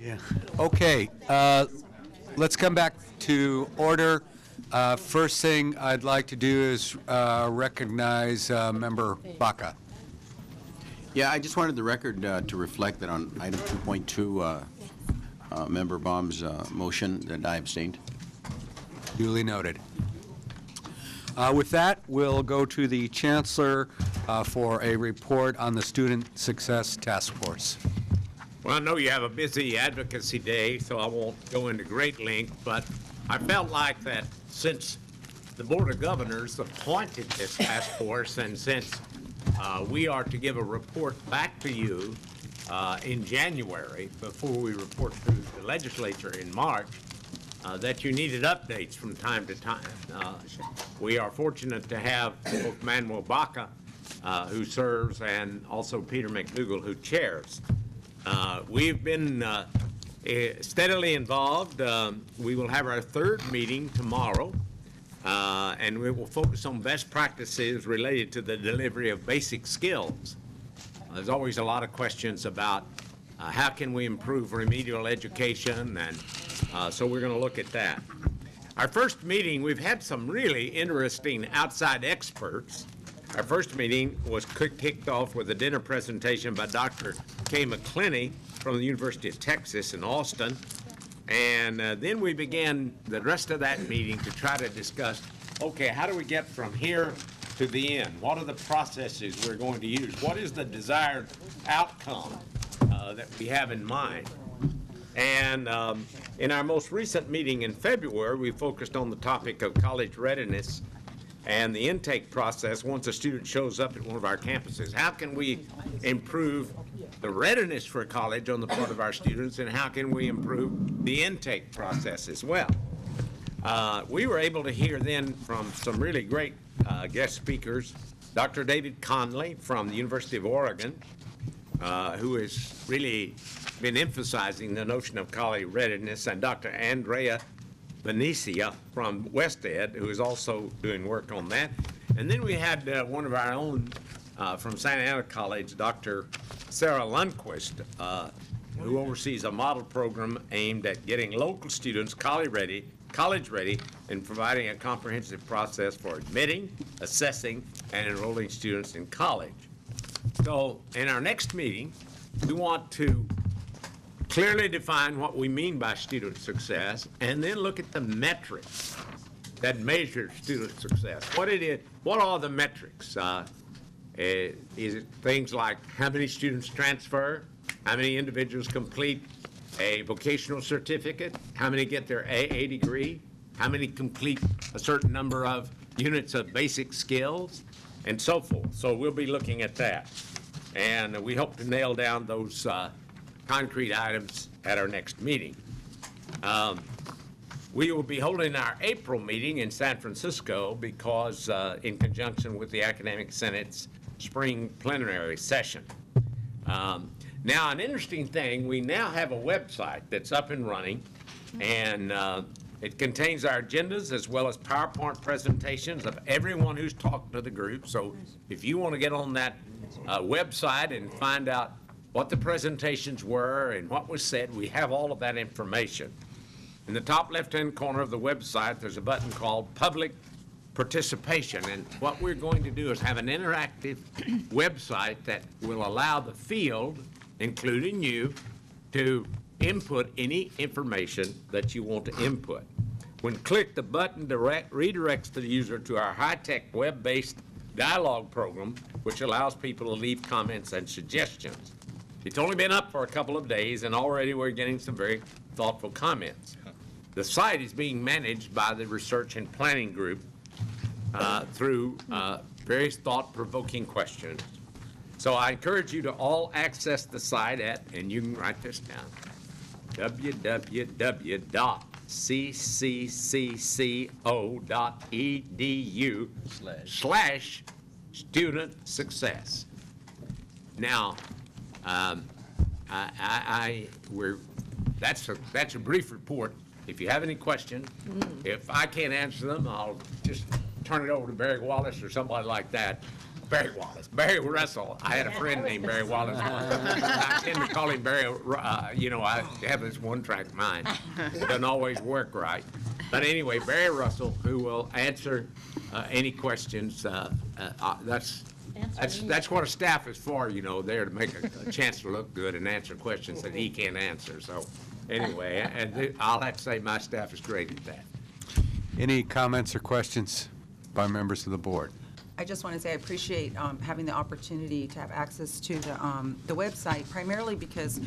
Yeah. Okay. Let's come back to order. First thing I'd like to do is recognize Member Baca. Yeah, I just wanted the record to reflect that on item 2.2, Member Baum's motion, that I abstained. Duly noted. With that, we'll go to the Chancellor for a report on the Student Success Task Force. Well, I know you have a busy advocacy day, so I won't go into great length, but I felt like that since the Board of Governors appointed this task force, and since we are to give a report back to you in January before we report to the legislature in March, that you needed updates from time to time. We are fortunate to have both Manuel Baca, who serves, and also Peter McDougall, who chairs. We've been steadily involved. We will have our third meeting tomorrow, and we will focus on best practices related to the delivery of basic skills. There's always a lot of questions about how can we improve remedial education, and so we're going to look at that. Our first meeting, we've had some really interesting outside experts. Our first meeting was kicked off with a dinner presentation by Dr. Kay McClinney from the University of Texas in Austin. And then we began the rest of that meeting to try to discuss, okay, how do we get from here to the end? What are the processes we're going to use? What is the desired outcome that we have in mind? And in our most recent meeting in February, we focused on the topic of college readiness and the intake process once a student shows up at one of our campuses. How can we improve the readiness for college on the part of our students, and how can we improve the intake process as well? We were able to hear then from some really great guest speakers, Dr. David Conley from the University of Oregon, who has really been emphasizing the notion of college readiness, and Dr. Andrea Venecia from West Ed, who is also doing work on that. And then we had one of our own from Santa Ana College, Dr. Sarah Lundquist, who oversees a model program aimed at getting local students college ready, and providing a comprehensive process for admitting, assessing, and enrolling students in college. So in our next meeting, we want to clearly define what we mean by student success, and then look at the metrics that measure student success. What are the metrics? Is it things like how many students transfer, how many individuals complete a vocational certificate, how many get their AA degree, how many complete a certain number of units of basic skills, and so forth. So we'll be looking at that. And we hope to nail down those concrete items at our next meeting. We will be holding our April meeting in San Francisco because in conjunction with the Academic Senate's spring plenary session. Now, an interesting thing, we now have a website that's up and running, and it contains our agendas as well as PowerPoint presentations of everyone who's talked to the group. So if you want to get on that website and find out what the presentations were and what was said, we have all of that information. In the top left-hand corner of the website, there's a button called Public Participation, and what we're going to do is have an interactive website that will allow the field, including you, to input any information that you want to input. When clicked, the button redirects the user to our high-tech web-based dialogue program, which allows people to leave comments and suggestions. It's only been up for a couple of days, and already we're getting some very thoughtful comments. The site is being managed by the Research and Planning Group through various thought-provoking questions. So I encourage you to all access the site at, and you can write this down, www.ccco.edu/student success. Now, that's a brief report. If you have any questions, if I can't answer them, I'll just turn it over to Barry Wallace or somebody like that. Barry Wallace. Barry Russell. I had a friend named Barry Wallace once. I tend to call him Barry, I have this one-track mind. It doesn't always work right. But anyway, Barry Russell, who will answer any questions. That's what a staff is for, there to make a chance to look good and answer questions that he can't answer. So anyway, and I'll have to say my staff is great at that. Any comments or questions by members of the board? I just want to say I appreciate having the opportunity to have access to the website, primarily because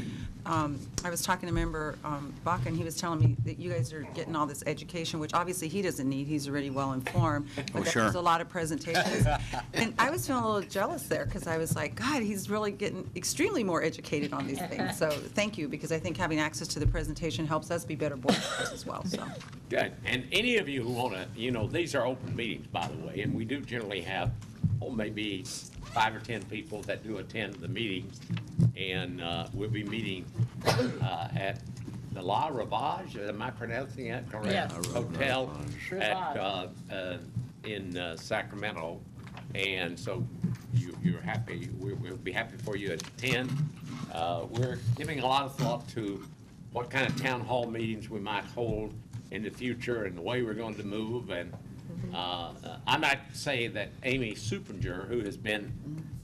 I was talking to member Baca, and he was telling me that you guys are getting all this education, which obviously he doesn't need. He's already well informed. But sure. There's a lot of presentations. And I was feeling a little jealous there because I was like, God, he's really getting extremely more educated on these things. So thank you, because I think having access to the presentation helps us be better board members as well. So. Good. And any of you who want to, these are open meetings, by the way, and we do generally have, maybe 5 or 10 people that do attend the meetings. And we'll be meeting at the La Ravage, am I pronouncing that correct? Yes. Hotel in Sacramento. And so you're happy, we'll be happy for you to attend. We're giving a lot of thought to what kind of town hall meetings we might hold in the future and the way we're going to move. And I might say that Amy Supinger, who has been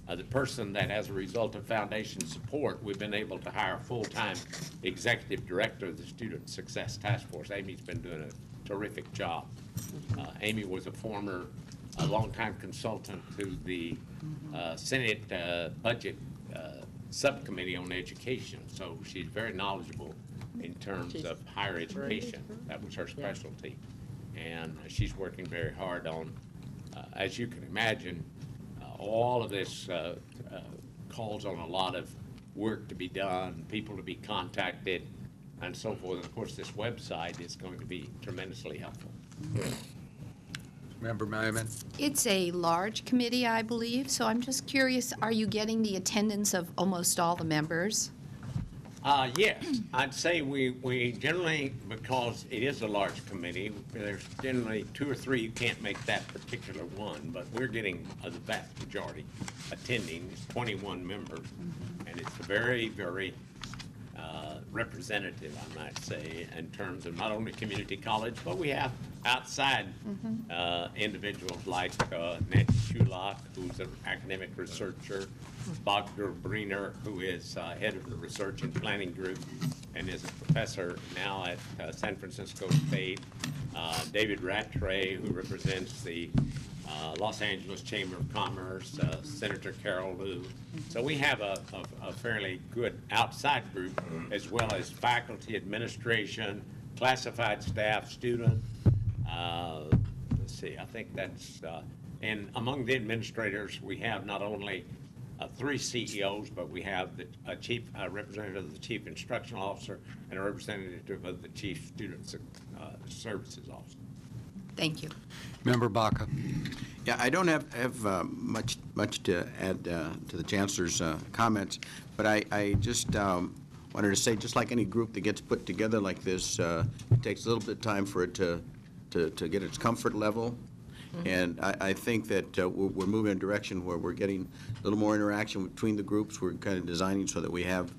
the person that, as a result of foundation support, we've been able to hire a full-time executive director of the Student Success Task Force. Amy's been doing a terrific job. Amy was a longtime consultant to the Senate Budget Subcommittee on Education, so she's very knowledgeable in terms of higher education. That was her specialty. And she's working very hard on, as you can imagine, all of this calls on a lot of work to be done, people to be contacted, and so forth. And of course, this website is going to be tremendously helpful. Member Merriman? It's a large committee, I believe, so I'm just curious, are you getting the attendance of almost all the members? Yes, I'd say we generally, because it is a large committee, there's generally 2 or 3 who can't make that particular one, but we're getting the vast majority attending. It's 21 members, and it's very, very representative, I might say, in terms of not only community college, but we have outside individuals like Nancy Shulock, who's an academic researcher, Dr. Breener, who is head of the Research and Planning Group and is a professor now at San Francisco State, David Rattray, who represents the Los Angeles Chamber of Commerce, Senator Carol Liu. So we have a fairly good outside group, as well as faculty, administration, classified staff, student. Let's see, I think that's, and among the administrators, we have not only 3 CEOs, but we have a chief representative of the chief instructional officer and a representative of the chief student services officer. Thank you. Member Baca? Yeah, I don't have much to add to the Chancellor's comments, but I just wanted to say, just like any group that gets put together like this, it takes a little bit of time for it to get its comfort level. And I think that we're moving in a direction where we're getting a little more interaction between the groups. We're kind of designing so that we have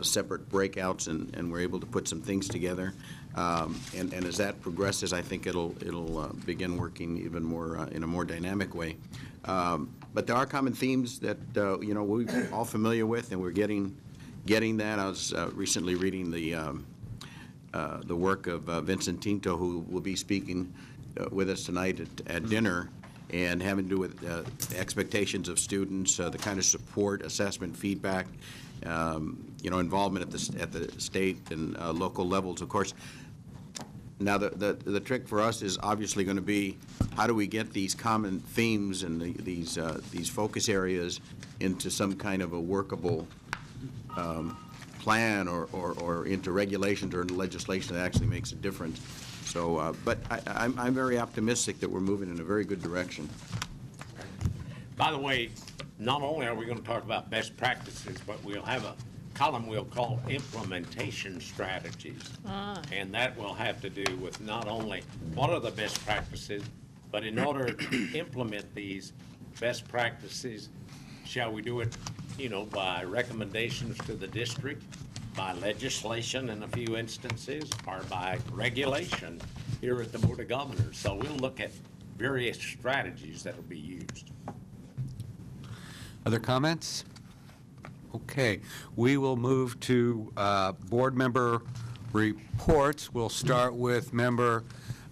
separate breakouts, and we're able to put some things together. And as that progresses, I think it'll begin working even more in a more dynamic way. But there are common themes that we're all familiar with, and we're getting that. I was recently reading the work of Vincent Tinto, who will be speaking with us tonight at dinner, and having to do with expectations of students, the kind of support, assessment, feedback, involvement at the state and local levels, of course. Now, the trick for us is obviously going to be, how do we get these common themes and these focus areas into some kind of a workable plan or into regulations or into legislation that actually makes a difference. So, but I'm very optimistic that we're moving in a very good direction. By the way, not only are we going to talk about best practices, but we'll have a column we'll call implementation strategies. And that will have to do with not only what are the best practices, but in order to implement these, best practices. Shall we do it, by recommendations to the district, by legislation in a few instances, or by regulation here at the Board of Governors? So we'll look at various strategies that will be used. Other comments? Okay, we will move to board member reports. We'll start with member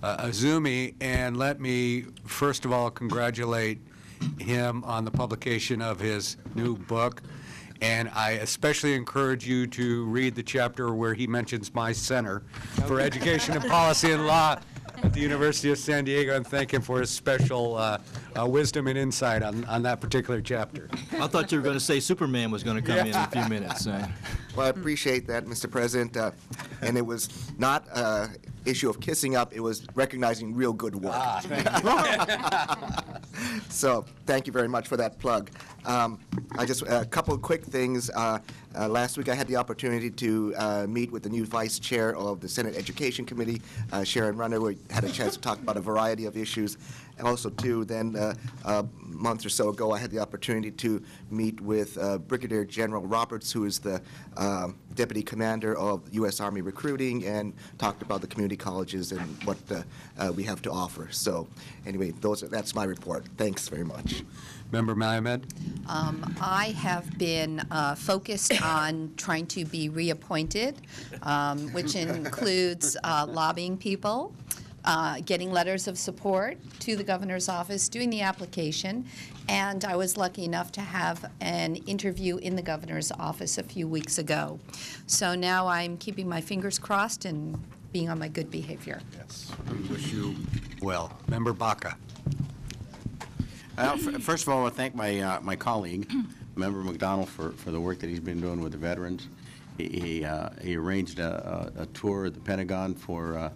Azumi, and let me first of all congratulate him on the publication of his new book. And I especially encourage you to read the chapter where he mentions my Center for Education and Policy and Law at the University of San Diego, and thank him for his special wisdom and insight on that particular chapter. I thought you were going to say Superman was going to come in a few minutes. Well, I appreciate that, Mr. President. And it was not an issue of kissing up, it was recognizing real good work. So thank you very much for that plug. I just, a couple of quick things. Last week I had the opportunity to meet with the new Vice Chair of the Senate Education Committee, Sharon Runner. We had a chance to talk about a variety of issues. And also, too, then a month or so ago, I had the opportunity to meet with Brigadier General Roberts, who is the Deputy Commander of U.S. Army Recruiting, and talked about the community colleges and what we have to offer. So anyway, that's my report. Thanks very much. Member Melamed? I have been focused on trying to be reappointed, which includes lobbying people, getting letters of support to the governor's office, doing the application, and I was lucky enough to have an interview in the governor's office a few weeks ago. So now I'm keeping my fingers crossed and being on my good behavior. Yes. We wish you well. Member Baca? First of all, I want to thank my colleague, Member McDonald, for the work that he's been doing with the veterans. He arranged a tour of the Pentagon for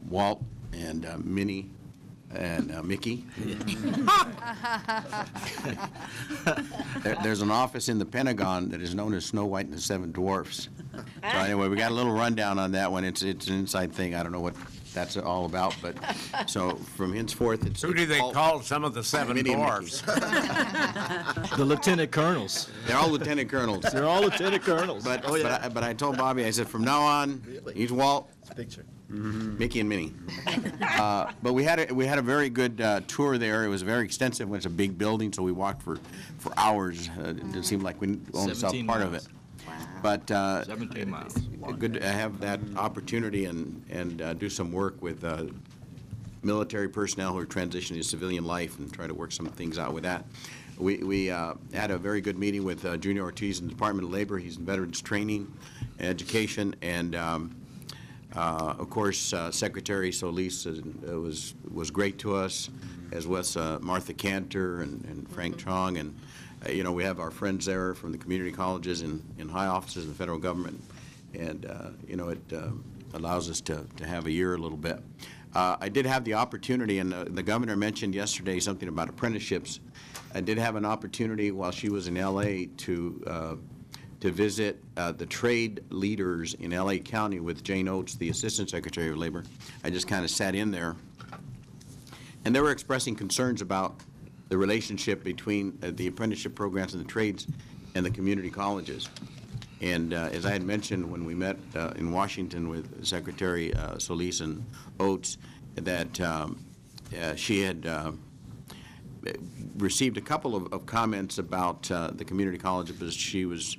Walt and Minnie and Mickey. There's an office in the Pentagon that is known as Snow White and the Seven Dwarfs. So anyway, we got a little rundown on that one. It's an inside thing. I don't know what that's all about, but so from henceforth, it's Who do they all call some of the seven Minnie and dwarfs? The lieutenant colonels. They're all lieutenant colonels. They're all lieutenant colonels. But I told Bobby, I said, from now on, he's Walt, Picture. Mickey, and Minnie. But we had a very good tour there. It was very extensive. It was a big building, so we walked for hours. It seemed like we only saw 17 part of miles. it. But 17 miles. good to have that opportunity and do some work with military personnel who are transitioning to civilian life and try to work some things out with that. We had a very good meeting with Junior Ortiz in the Department of Labor. He's in Veterans Training, Education, and of course, Secretary Solis was great to us, as was Martha Cantor and Frank Chong, and we have our friends there from the community colleges and high offices of the federal government, and it allows us to have a year a little bit. I did have the opportunity, and the governor mentioned yesterday something about apprenticeships. I did have an opportunity while she was in L.A. to visit the trade leaders in L.A. County with Jane Oates, the Assistant Secretary of Labor. I just kind of sat in there, and they were expressing concerns about the relationship between the apprenticeship programs and the trades and the community colleges. And as I had mentioned when we met in Washington with Secretary Solis and Oates, that she had received a couple of comments about the community college, because she was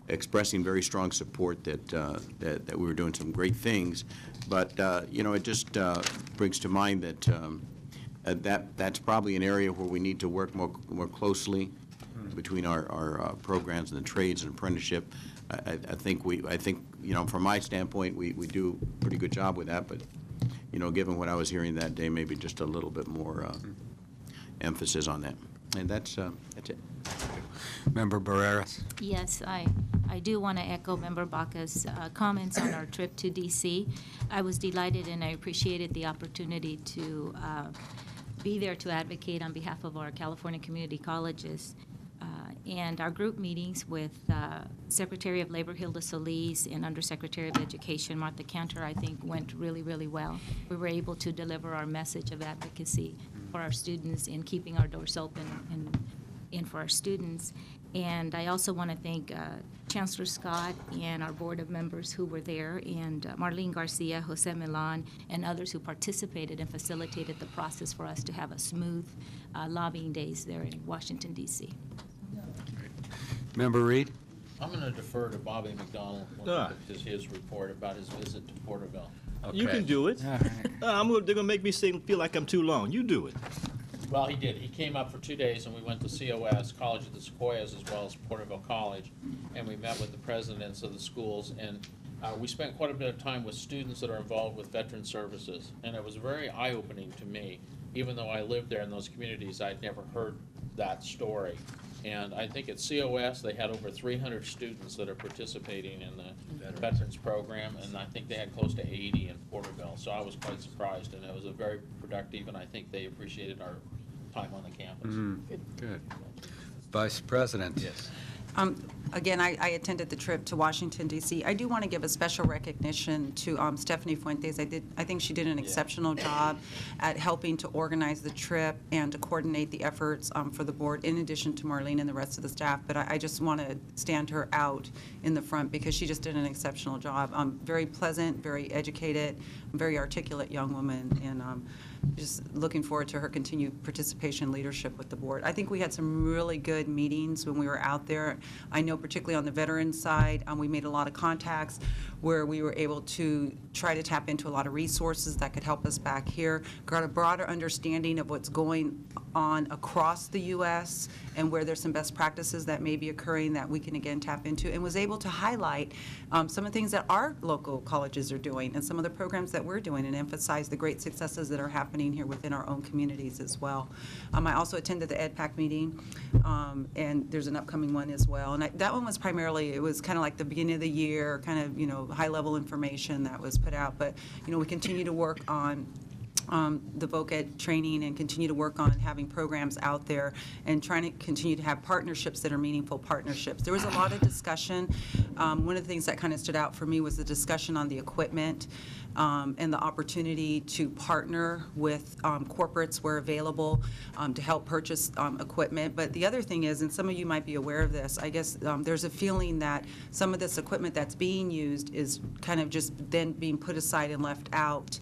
expressing very strong support that we were doing some great things. But it just brings to mind that that's probably an area where we need to work more closely between our programs and the trades and apprenticeship. I think from my standpoint we do a pretty good job with that, but given what I was hearing that day, maybe just a little bit more emphasis on that. And that's it. Member Barreras? Yes, I do want to echo Member Baca's comments on our trip to D.C. I was delighted and I appreciated the opportunity to be there to advocate on behalf of our California community colleges. And our group meetings with Secretary of Labor Hilda Solis and Undersecretary of Education Martha Cantor, I think, went really, really well. We were able to deliver our message of advocacy for our students in keeping our doors open and for our students. And I also want to thank Chancellor Scott and our board of members who were there, and Marlene Garcia, Jose Milan, and others who participated and facilitated the process for us to have a smooth lobbying days there in Washington, D.C. Member Reed? I'm going to defer to Bobby McDonald when he gives his report about his visit to Porterville. You can do it. They're going to make me feel like I'm too long. You do it. Well, he did. He came up for 2 days, and we went to COS, College of the Sequoias, as well as Porterville College, and we met with the presidents of the schools, and we spent quite a bit of time with students that are involved with veteran services, and it was very eye-opening to me. Even though I lived there in those communities, I'd never heard that story. And I think at COS, they had over 300 students that are participating in the Veterans Program, and I think they had close to 80 in Porterville. So I was quite surprised, and it was a very productive, and I think they appreciated our time on the campus. Good. Vice President? Yes. Again, I attended the trip to Washington, D.C. I do want to give a special recognition to Stephanie Fuentes. I think she did an exceptional job at helping to organize the trip and to coordinate the efforts for the board, in addition to Marlene and the rest of the staff. But I just want to stand her out in the front because she just did an exceptional job. Very pleasant, very educated, very articulate young woman, and just looking forward to her continued participation and leadership with the board. I think we had some really good meetings when we were out there. I know particularly on the veterans side, we made a lot of contacts where we were able to try to tap into a lot of resources that could help us back here, got a broader understanding of what's going on across the U.S. and where there's some best practices that may be occurring that we can again tap into, and was able to highlight some of the things that our local colleges are doing and some of the programs that we're doing and emphasize the great successes that are happening here within our own communities as well. I also attended the EdPAC meeting, and there's an upcoming one as well. And that one was primarily, it was kind of like the beginning of the year, kind of, high-level information that was put out. But, we continue to work on the voc ed training and continue to work on having programs out there and trying to continue to have partnerships that are meaningful partnerships. There was a lot of discussion. One of the things that kind of stood out for me was the discussion on the equipment and the opportunity to partner with corporates where available to help purchase equipment. But the other thing is, and some of you might be aware of this, I guess there's a feeling that some of this equipment that's being used is kind of just then being put aside and left out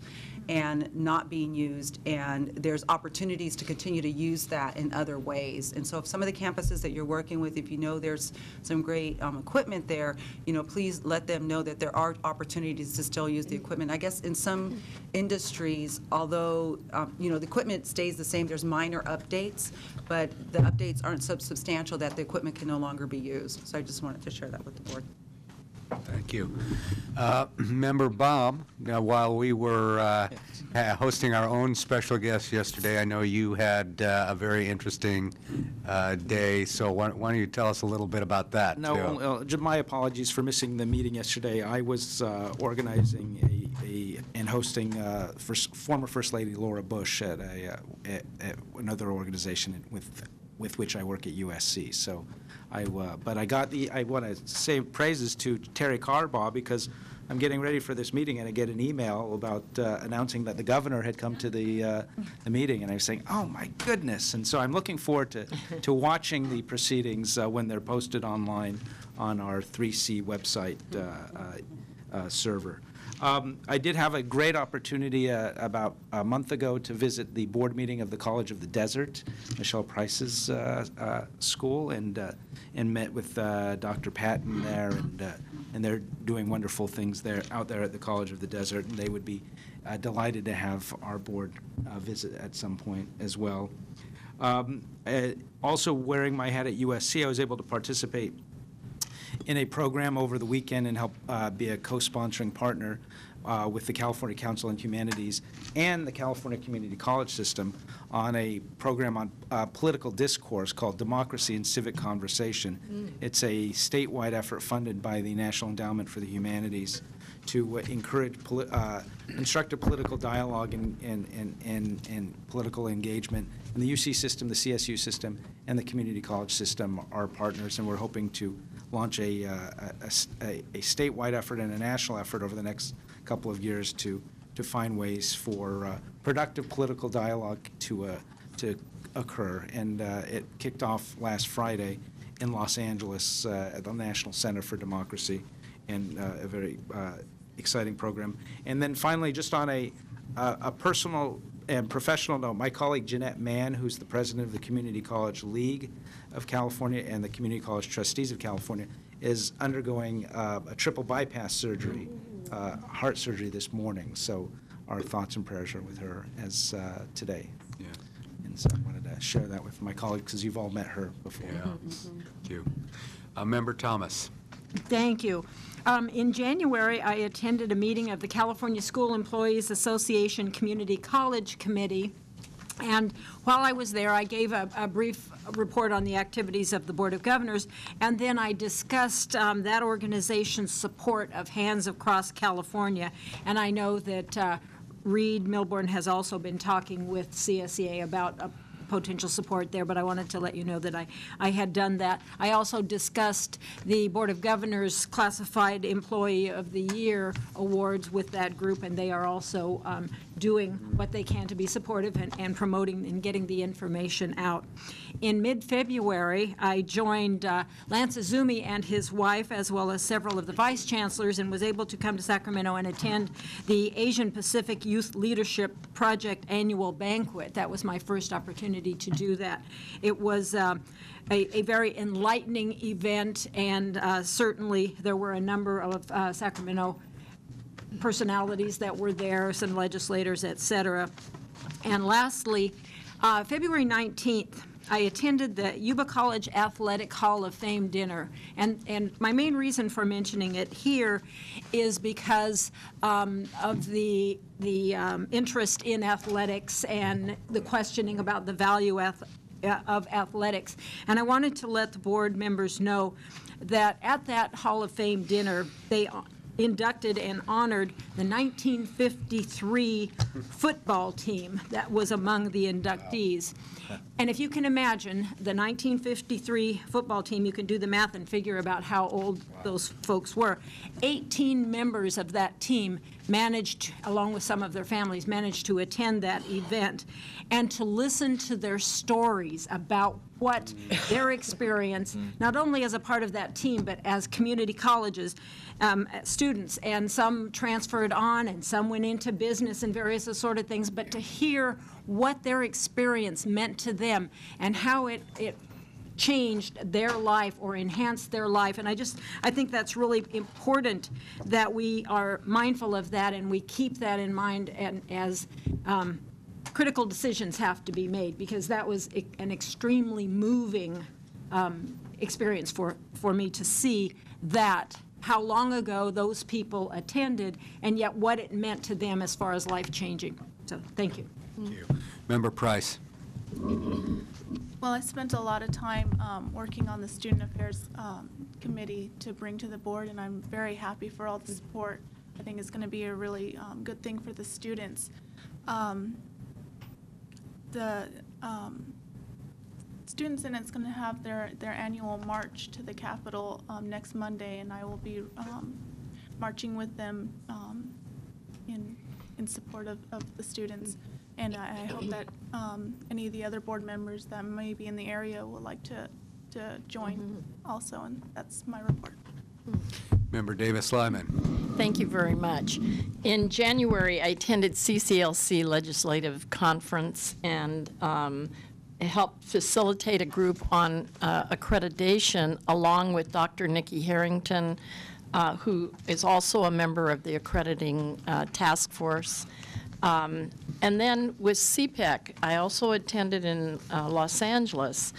and not being used, and there's opportunities to continue to use that in other ways. And so if some of the campuses that you're working with, if you know there's some great equipment there, please let them know that there are opportunities to still use the equipment. I guess in some industries, although, the equipment stays the same, there's minor updates, but the updates aren't so substantial that the equipment can no longer be used. So I just wanted to share that with the board. Thank you. Member Baum, now, while we were hosting our own special guest yesterday, I know you had a very interesting day, so why don't you tell us a little bit about that? No, my apologies for missing the meeting yesterday. I was organizing and hosting former First Lady Laura Bush at another organization with which I work at USC. So but I want to say praises to Terry Carbaugh because I'm getting ready for this meeting and I get an email about announcing that the governor had come to the meeting, and I was saying, oh my goodness. And so I'm looking forward to watching the proceedings when they're posted online on our 3C website server. I did have a great opportunity about a month ago to visit the board meeting of the College of the Desert, Michelle Price's school, and met with Dr. Patton there, and they're doing wonderful things out there at the College of the Desert, and they would be delighted to have our board visit at some point as well. Also, wearing my hat at USC, I was able to participate in a program over the weekend and help be a co-sponsoring partner with the California Council on Humanities and the California Community College System on a program on political discourse called Democracy and Civic Conversation. It's a statewide effort funded by the National Endowment for the Humanities to encourage constructive political dialogue and political engagement. And the UC system, the CSU system, and the community college system are partners, and we're hoping to launch a statewide effort and a national effort over the next couple of years to find ways for productive political dialogue to to occur, and it kicked off last Friday in Los Angeles at the National Center for Democracy, and a very exciting program. And then finally, just on a personal and professional note, my colleague Jeanette Mann, who's the president of the Community College League of California and the Community College Trustees of California, is undergoing a triple bypass surgery, heart surgery this morning. So our thoughts and prayers are with her as today. Yeah. And so I wanted to share that with my colleagues because you've all met her before. Yeah. Thank you. Member Thomas. Thank you. In January, I attended a meeting of the California School Employees Association Community College Committee. And while I was there, I gave a brief report on the activities of the Board of Governors, and then I discussed that organization's support of Hands Across California. And I know that Reed Milbourne has also been talking with CSEA about potential support there, but I wanted to let you know that I had done that. I also discussed the Board of Governors Classified Employee of the Year awards with that group, and they are also doing what they can to be supportive and promoting and getting the information out. In mid-February, I joined Lance Azumi and his wife, as well as several of the vice chancellors, and was able to come to Sacramento and attend the Asian Pacific Youth Leadership Project annual banquet. That was my first opportunity to do that. It was a very enlightening event, and certainly there were a number of Sacramento personalities that were there, some legislators, et cetera. And lastly, February 19th, I attended the Yuba College Athletic Hall of Fame dinner. And my main reason for mentioning it here is because of the interest in athletics and the questioning about the value of athletics. And I wanted to let the board members know that at that Hall of Fame dinner, they inducted and honored the 1953 football team that was among the inductees. And if you can imagine the 1953 football team, you can do the math and figure about how old those folks were. 18 members of that team managed, along with some of their families, managed to attend that event and to listen to their stories about what their experience, not only as a part of that team, but as community colleges, students, and some transferred on and some went into business and various sort of things, but to hear what their experience meant to them and how it changed their life or enhanced their life. And I think that's really important that we are mindful of that and we keep that in mind, and as critical decisions have to be made, because that was an extremely moving experience for me to see that, how long ago those people attended, and yet what it meant to them as far as life changing. So thank you. Thank you. Member Price. Well, I spent a lot of time working on the Student Affairs Committee to bring to the board, and I'm very happy for all the support. I think it's going to be a really good thing for the students. The Student Senate's going to have their annual march to the Capitol next Monday, and I will be marching with them in support of the students. And I hope that any of the other board members that may be in the area would like to join also, and that's my report. Member Davis-Lyman. Thank you very much. In January, I attended CCLC Legislative Conference and helped facilitate a group on accreditation along with Dr. Nikki Harrington, who is also a member of the accrediting task force. And then with CPEC, I also attended in Los Angeles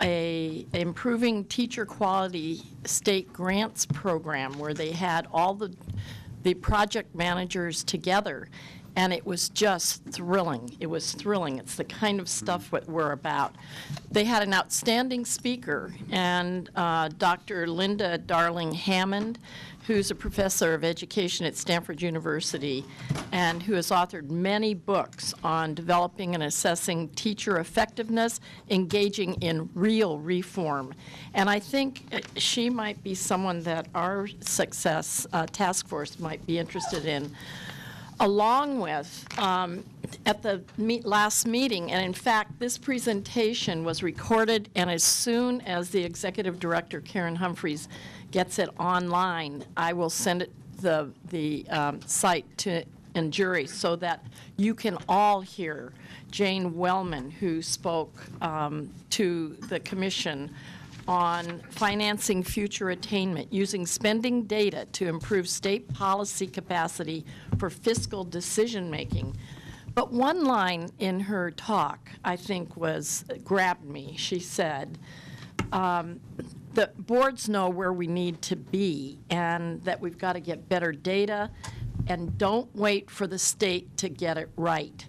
a Improving Teacher Quality State Grants program where they had all the project managers together, and it was just thrilling. It was thrilling. It's the kind of stuff what we're about. They had an outstanding speaker, and Dr. Linda Darling Hammond, who's a professor of education at Stanford University and who has authored many books on developing and assessing teacher effectiveness, engaging in real reform. And I think she might be someone that our success task force might be interested in. along with, at the last meeting, and in fact, this presentation was recorded, and as soon as the Executive Director, Karen Humphreys, gets it online, I will send it the site to and jury so that you can all hear Jane Wellman, who spoke to the Commission on financing future attainment using spending data to improve state policy capacity for fiscal decision-making. But one line in her talk, I think, grabbed me. She said, the boards know where we need to be and that we've got to get better data, and don't wait for the state to get it right.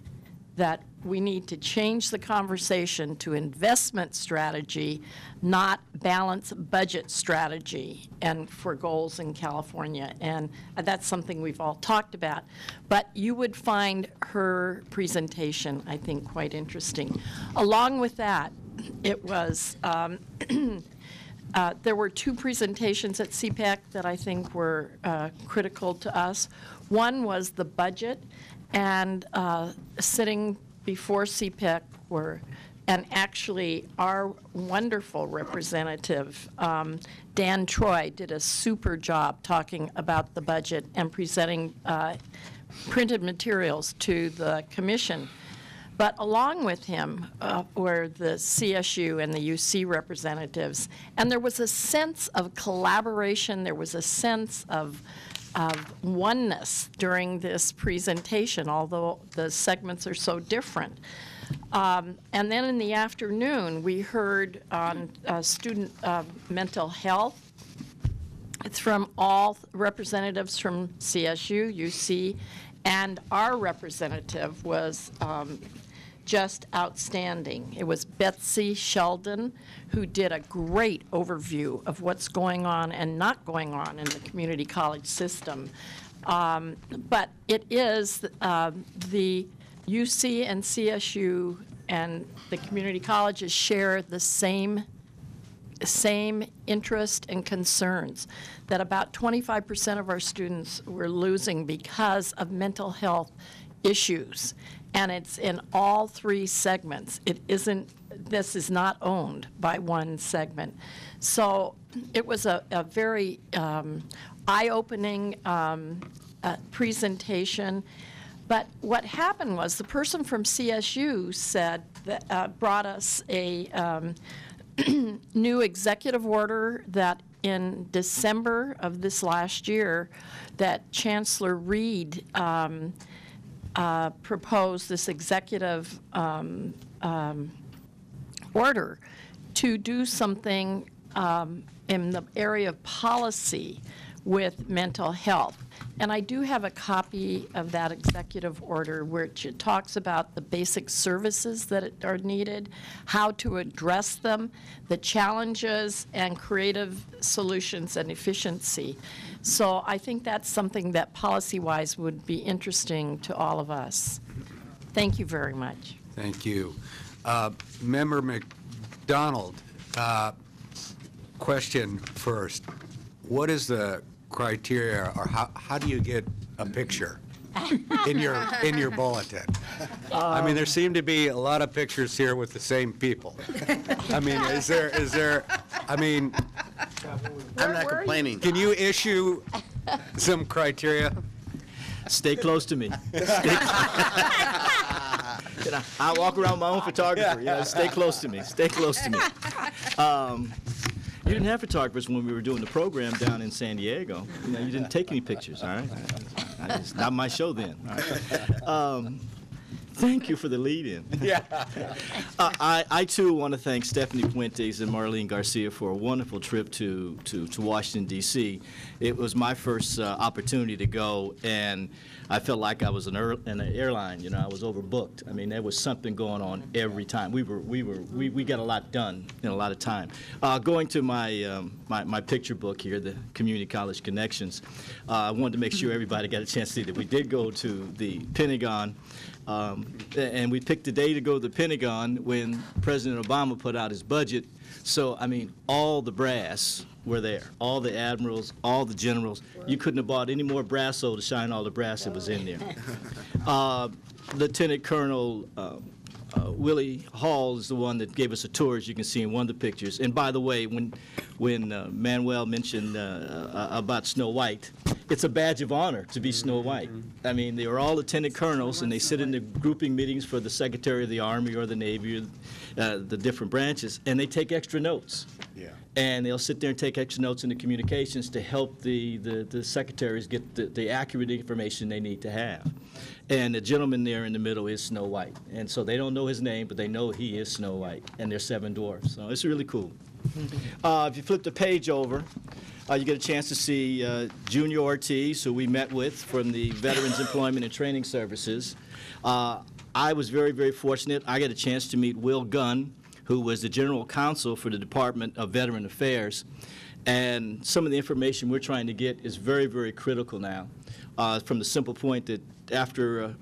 That we need to change the conversation to investment strategy, not balance budget strategy, and for goals in California. And that's something we've all talked about. But you would find her presentation, I think, quite interesting. Along with that, it was, there were two presentations at CPAC that I think were critical to us. One was the budget, and sitting before CPAC were, and actually our wonderful representative, Dan Troy, did a super job talking about the budget and presenting printed materials to the commission. But along with him were the CSU and the UC representatives, and there was a sense of collaboration, there was a sense of oneness during this presentation, although the segments are so different. And then in the afternoon, we heard on student mental health. It's from all representatives from CSU, UC, and our representative was just outstanding. It was Betsy Sheldon, who did a great overview of what's going on and not going on in the community college system. But it is the UC and CSU and the community colleges share the same interest and concerns, that about 25% of our students were losing because of mental health issues. And it's in all three segments. This is not owned by one segment. So it was a very eye-opening presentation. But what happened was the person from CSU said that brought us a new executive order that in December of this last year that Chancellor Reed proposed, this executive order to do something in the area of policy with mental health. And I do have a copy of that executive order which it talks about the basic services that are needed, how to address them, the challenges and creative solutions and efficiency. So I think that's something that policy-wise would be interesting to all of us. Thank you very much. Thank you. Member McDonald, question first. What is the criteria, or how do you get a picture in your bulletin? I mean, there seem to be a lot of pictures here with the same people. I mean, is there, I mean, I'm not complaining. can you issue some criteria? Stay close to me. I walk around my own photographer. Stay close to me. Stay close to me. You didn't have photographers when we were doing the program down in San Diego. You didn't take any pictures, all right? It's not my show then. All right? Thank you for the lead-in. Yeah. I too want to thank Stephanie Fuentes and Marlene Garcia for a wonderful trip to Washington, D.C. It was my first opportunity to go, and I felt like I was in an airline. I was overbooked. I mean, there was something going on every time. We got a lot done in a lot of time. Going to my picture book here, the Community College Connections, I wanted to make sure everybody got a chance to see that we did go to the Pentagon And we picked a day to go to the Pentagon when President Obama put out his budget. So, I mean, all the brass were there, all the admirals, all the generals. You couldn't have bought any more Brasso to shine all the brass that was in there. Lieutenant Colonel Willie Hall is the one that gave us a tour, as you can see in one of the pictures. And by the way, when Manuel mentioned about Snow White, it's a badge of honor to be Snow White. I mean, they are all lieutenant colonels, and they sit in the grouping meetings for the Secretary of the Army or the Navy, or the different branches, and they take extra notes. Yeah. And they'll sit there and take extra notes in the communications to help the secretaries get the accurate information they need to have. And the gentleman there in the middle is Snow White. And so they don't know his name, but they know he is Snow White, and they're 7 dwarfs. So it's really cool. If you flip the page over, you get a chance to see Junior Ortiz, who we met with from the Veterans Employment and Training Services. I was very, very fortunate. I got a chance to meet Will Gunn, who was the General Counsel for the Department of Veteran Affairs. And some of the information we're trying to get is very, very critical now, from the simple point that after,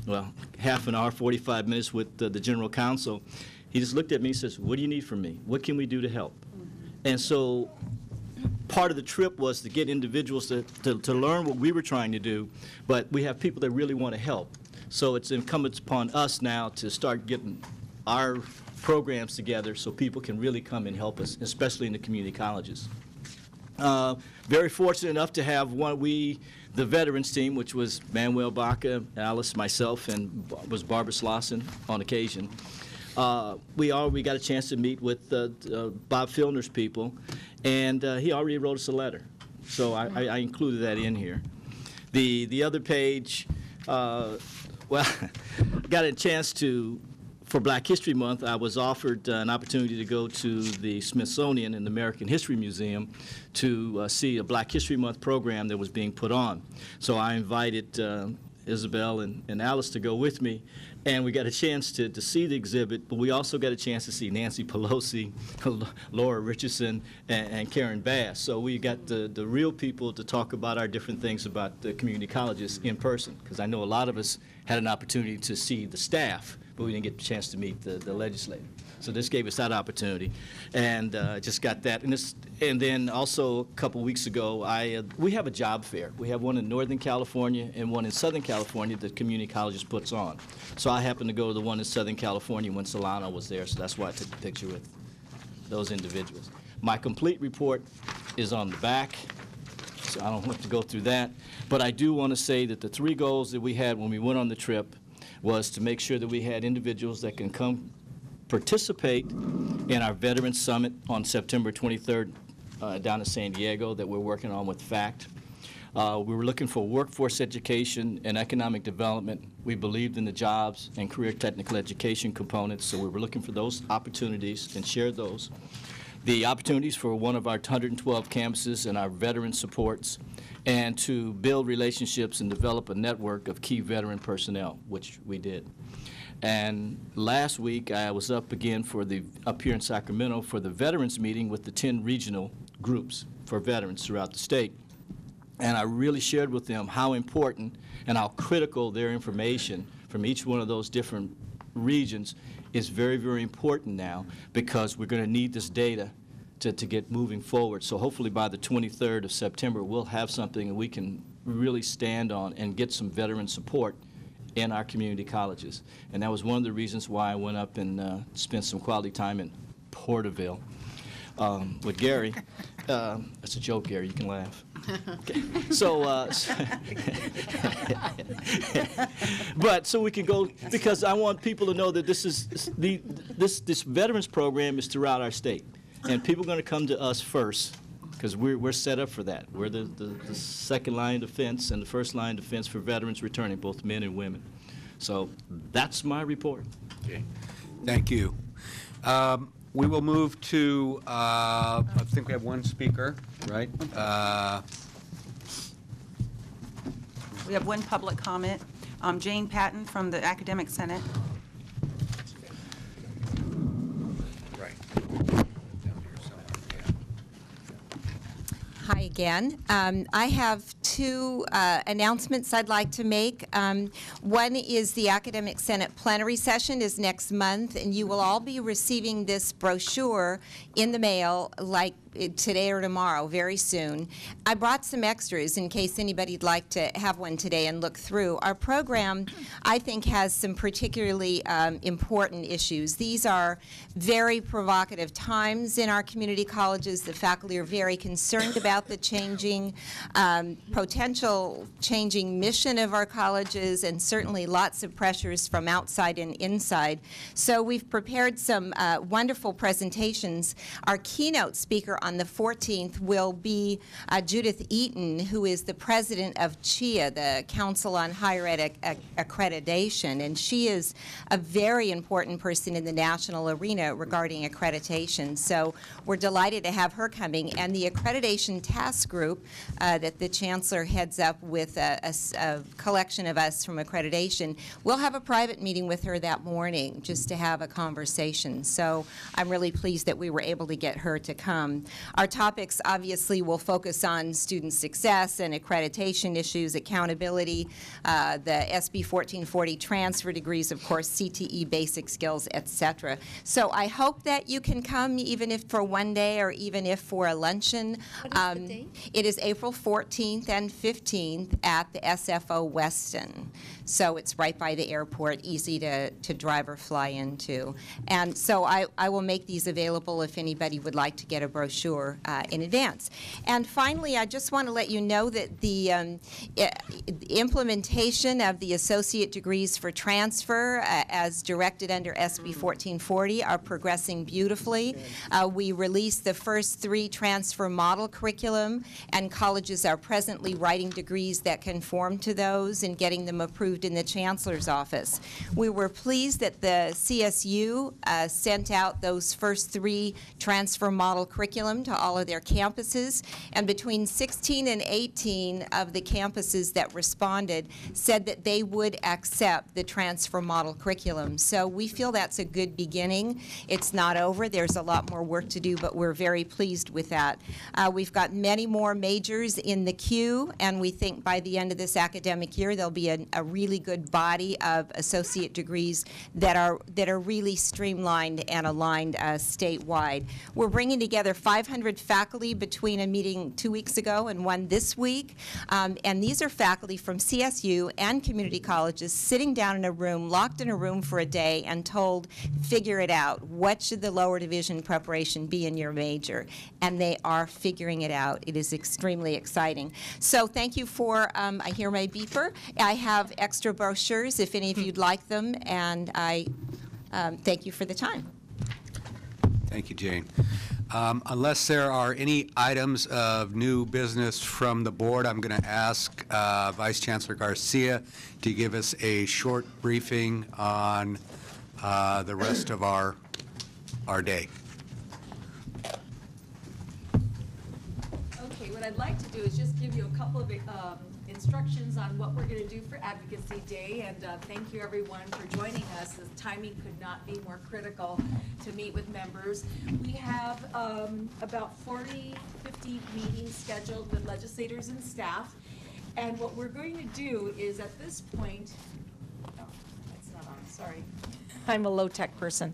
well, half an hour, 45 minutes with the General Counsel, he just looked at me and says, "What do you need from me? What can we do to help?" And so part of the trip was to get individuals to learn what we were trying to do, but we have people that really want to help. So it's incumbent upon us now to start getting our programs together so people can really come and help us, especially in the community colleges. Very fortunate enough to have the veterans team, which was Manuel Baca, Alice, myself, and was Barbara Slauson on occasion. We got a chance to meet with Bob Filner's people, and he already wrote us a letter. So I included that in here. The other page, well, got a chance to, for Black History Month, I was offered an opportunity to go to the Smithsonian and the American History Museum to see a Black History Month program that was being put on. So I invited Isabel and Alice to go with me, and we got a chance to see the exhibit, but we also got a chance to see Nancy Pelosi, Laura Richardson, and Karen Bass. So we got the real people to talk about our different things about the community colleges in person, because I know a lot of us had an opportunity to see the staff, but we didn't get a chance to meet the legislator. So this gave us that opportunity, and just got that. And then also a couple weeks ago, we have a job fair. We have one in Northern California and one in Southern California that community colleges puts on. So I happened to go to the one in Southern California when Solano was there, so that's why I took the picture with those individuals. My complete report is on the back, so I don't have to go through that. But I do want to say that the 3 goals that we had when we went on the trip was to make sure that we had individuals that can come participate in our Veterans Summit on September 23rd down in San Diego that we're working on with FACT. We were looking for workforce education and economic development. We believed in the jobs and career technical education components, so we were looking for those opportunities and shared those. The opportunities for one of our 112 campuses and our veteran supports, and to build relationships and develop a network of key veteran personnel, which we did. And last week, I was up again up here in Sacramento for the veterans meeting with the 10 regional groups for veterans throughout the state. And I really shared with them how important and how critical their information from each one of those different regions is very, very important now, because we're going to need this data to get moving forward. So hopefully by the 23rd of September, we'll have something that we can really stand on and get some veteran support in our community colleges. And that was one of the reasons why I went up and spent some quality time in Porterville with Gary. That's a joke, Gary. You can laugh. Okay. So, but so we can go, because I want people to know that this veterans program is throughout our state, and people are going to come to us first, because we're set up for that. We're the second line of defense and the first line of defense for veterans returning, both men and women. So that's my report. Okay. Thank you. We will move to, I think we have one speaker, right? We have one public comment. Jane Patton from the Academic Senate. Right. Hi, again. I have two announcements I'd like to make. One is the Academic Senate plenary session is next month, and you will all be receiving this brochure in the mail like today or tomorrow, very soon. I brought some extras in case anybody'd like to have one today and look through. Our program, I think, has some particularly important issues. These are very provocative times in our community colleges. The faculty are very concerned about the changing, potential changing mission of our colleges, and certainly lots of pressures from outside and inside. So we've prepared some wonderful presentations. Our keynote speaker on the 14th will be Judith Eaton, who is the president of CHIA, the Council on Higher Ed Accreditation, and she is a very important person in the national arena regarding accreditation. So we're delighted to have her coming, and the accreditation task group that the chancellor heads up with a collection of us from accreditation, we'll have a private meeting with her that morning just to have a conversation. So I'm really pleased that we were able to get her to come. Our topics obviously will focus on student success and accreditation issues, accountability, the SB 1440 transfer degrees, of course, CTE basic skills, etc. So I hope that you can come even if for one day or even if for a luncheon. What is the date? It is April 14th and 15th at the SFO Weston. So it's right by the airport, easy to drive or fly into. And so I will make these available if anybody would like to get a brochure in advance. And finally, I just want to let you know that the implementation of the associate degrees for transfer as directed under SB 1440 are progressing beautifully. We released the first 3 transfer model curriculum, and colleges are presently writing degrees that conform to those and getting them approved in the chancellor's office. We were pleased that the CSU sent out those first 3 transfer model curriculum to all of their campuses, and between 16 and 18 of the campuses that responded said that they would accept the transfer model curriculum. So we feel that's a good beginning. It's not over. There's a lot more work to do, but we're very pleased with that. We've got many more majors in the queue, and we think by the end of this academic year there'll be a really good body of associate degrees that are really streamlined and aligned statewide. We're bringing together 500 faculty between a meeting 2 weeks ago and one this week, and these are faculty from CSU and community colleges sitting down in a room, locked in a room for a day, and told, figure it out. What should the lower division preparation be in your major? And they are figuring it out. It is extremely exciting. So thank you for, I hear my beeper. I have extra brochures if any of you'd like them, and I thank you for the time. Thank you, Jane. Unless there are any items of new business from the board, I'm going to ask Vice Chancellor Garcia to give us a short briefing on the rest of our day. Okay, what I'd like to do is just give you a couple of instructions on what we're going to do for Advocacy Day, and thank you everyone for joining us. The timing could not be more critical to meet with members. We have about 40, 50 meetings scheduled with legislators and staff, and what we're going to do is at this point, oh, that's not on, sorry. I'm a low-tech person.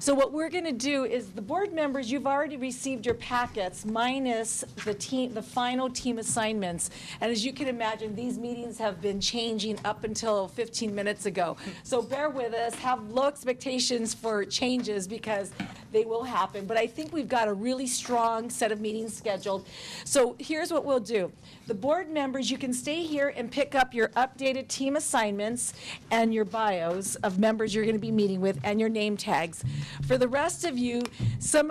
So what we're going to do is the board members, you've already received your packets minus the final team assignments. And as you can imagine, these meetings have been changing up until 15 minutes ago. So bear with us, have low expectations for changes because they will happen. But I think we've got a really strong set of meetings scheduled. So here's what we'll do. The board members, you can stay here and pick up your updated team assignments and your bios of members you're going to be meeting with and your name tags. For the rest of you, some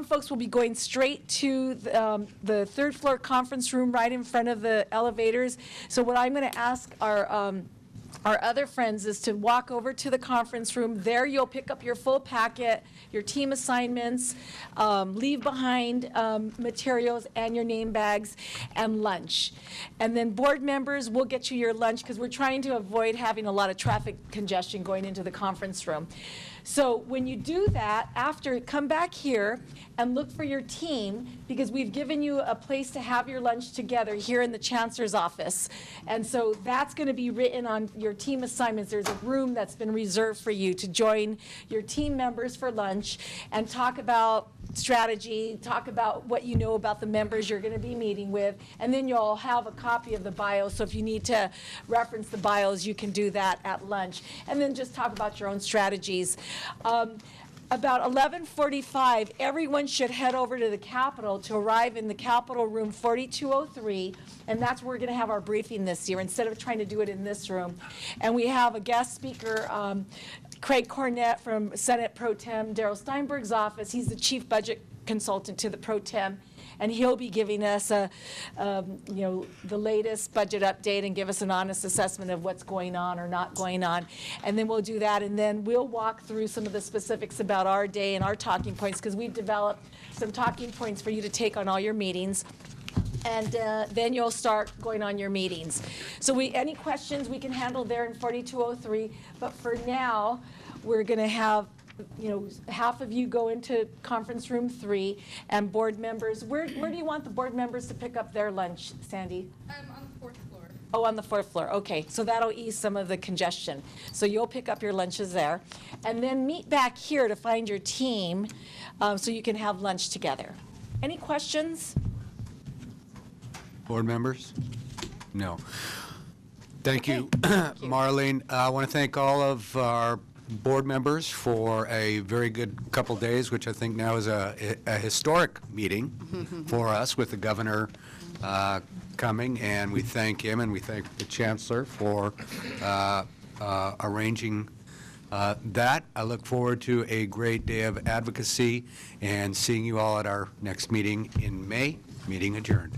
folks will be going straight to the third floor conference room right in front of the elevators. So what I'm going to ask our other friends is to walk over to the conference room. There you'll pick up your full packet, your team assignments, leave behind materials and your name bags, and lunch. And then board members will get you your lunch because we're trying to avoid having a lot of traffic congestion going into the conference room. So when you do that, after, come back here and look for your team, because we've given you a place to have your lunch together here in the chancellor's office. And so that's going to be written on your team assignments. There's a room that's been reserved for you to join your team members for lunch and talk about strategy, talk about what you know about the members you're going to be meeting with, and then you'll have a copy of the bio, so if you need to reference the bios, you can do that at lunch. And then just talk about your own strategies. About 11:45, everyone should head over to the Capitol to arrive in the Capitol room 4203, and that's where we're going to have our briefing this year, instead of trying to do it in this room. And we have a guest speaker, Craig Cornett from Senate Pro Tem Darrell Steinberg's office. He's the chief budget consultant to the Pro Tem, and he'll be giving us the latest budget update and give us an honest assessment of what's going on or not going on. And then we'll do that, and then we'll walk through some of the specifics about our day and our talking points, because we've developed some talking points for you to take on all your meetings. And then you'll start going on your meetings. So any questions we can handle there in 4203, but for now, we're going to have half of you go into conference room 3, and board members, where do you want the board members to pick up their lunch, Sandy? On the 4th floor. Oh, on the 4th floor, okay. So that'll ease some of the congestion. So you'll pick up your lunches there. And then meet back here to find your team so you can have lunch together. Any questions? Board members? No. Thank you, Marlene. I want to thank all of our board members for a very good couple days, which I think now is a historic meeting for us, with the governor coming, and we thank him, and we thank the chancellor for arranging that. I look forward to a great day of advocacy and seeing you all at our next meeting in May. Meeting adjourned.